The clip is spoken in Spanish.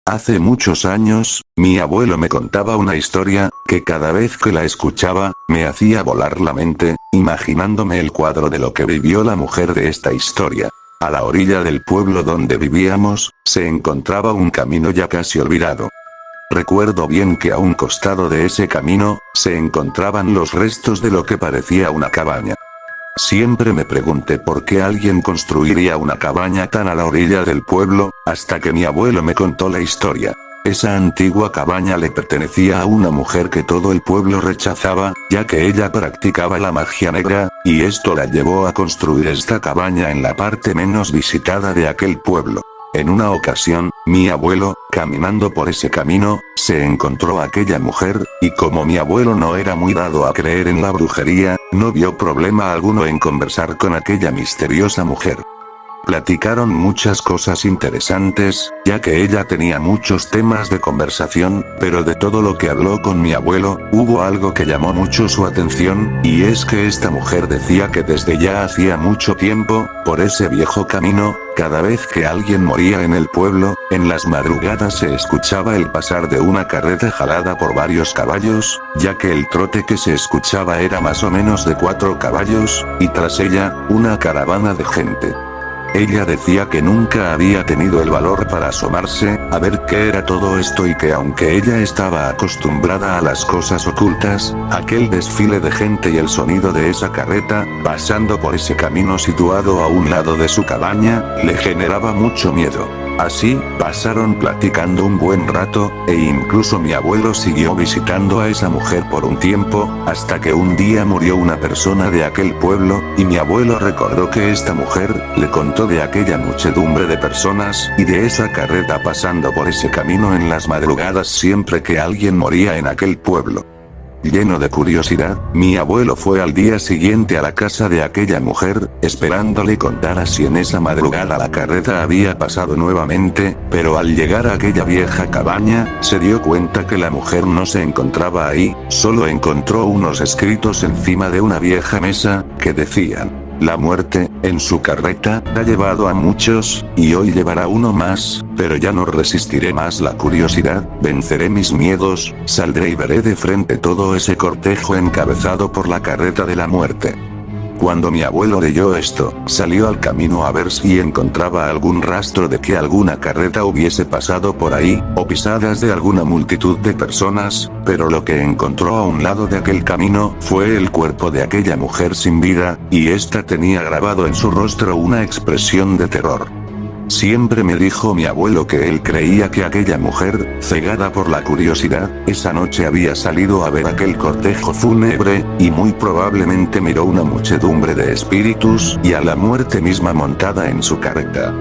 Hace muchos años, mi abuelo me contaba una historia, que cada vez que la escuchaba, me hacía volar la mente, imaginándome el cuadro de lo que vivió la mujer de esta historia. A la orilla del pueblo donde vivíamos, se encontraba un camino ya casi olvidado. Recuerdo bien que a un costado de ese camino, se encontraban los restos de lo que parecía una cabaña. Siempre me pregunté por qué alguien construiría una cabaña tan a la orilla del pueblo, hasta que mi abuelo me contó la historia. Esa antigua cabaña le pertenecía a una mujer que todo el pueblo rechazaba, ya que ella practicaba la magia negra, y esto la llevó a construir esta cabaña en la parte menos visitada de aquel pueblo. En una ocasión, mi abuelo, caminando por ese camino, se encontró a aquella mujer, y como mi abuelo no era muy dado a creer en la brujería, no vio problema alguno en conversar con aquella misteriosa mujer. Platicaron muchas cosas interesantes, ya que ella tenía muchos temas de conversación, pero de todo lo que habló con mi abuelo, hubo algo que llamó mucho su atención, y es que esta mujer decía que desde ya hacía mucho tiempo, por ese viejo camino, cada vez que alguien moría en el pueblo, en las madrugadas se escuchaba el pasar de una carreta jalada por varios caballos, ya que el trote que se escuchaba era más o menos de 4 caballos, y tras ella, una caravana de gente. Ella decía que nunca había tenido el valor para asomarse, a ver qué era todo esto y que aunque ella estaba acostumbrada a las cosas ocultas, aquel desfile de gente y el sonido de esa carreta, pasando por ese camino situado a un lado de su cabaña, le generaba mucho miedo. Así, pasaron platicando un buen rato, e incluso mi abuelo siguió visitando a esa mujer por un tiempo, hasta que un día murió una persona de aquel pueblo, y mi abuelo recordó que esta mujer, le contó de aquella muchedumbre de personas, y de esa carreta pasando por ese camino en las madrugadas siempre que alguien moría en aquel pueblo. Lleno de curiosidad, mi abuelo fue al día siguiente a la casa de aquella mujer, esperándole contara si en esa madrugada la carreta había pasado nuevamente, pero al llegar a aquella vieja cabaña, se dio cuenta que la mujer no se encontraba ahí, solo encontró unos escritos encima de una vieja mesa, que decían: la muerte, en su carreta, ha llevado a muchos, y hoy llevará uno más, pero ya no resistiré más la curiosidad, venceré mis miedos, saldré y veré de frente todo ese cortejo encabezado por la carreta de la muerte. Cuando mi abuelo leyó esto, salió al camino a ver si encontraba algún rastro de que alguna carreta hubiese pasado por ahí, o pisadas de alguna multitud de personas, pero lo que encontró a un lado de aquel camino fue el cuerpo de aquella mujer sin vida, y ésta tenía grabado en su rostro una expresión de terror. Siempre me dijo mi abuelo que él creía que aquella mujer, cegada por la curiosidad, esa noche había salido a ver aquel cortejo fúnebre, y muy probablemente miró una muchedumbre de espíritus y a la muerte misma montada en su carreta.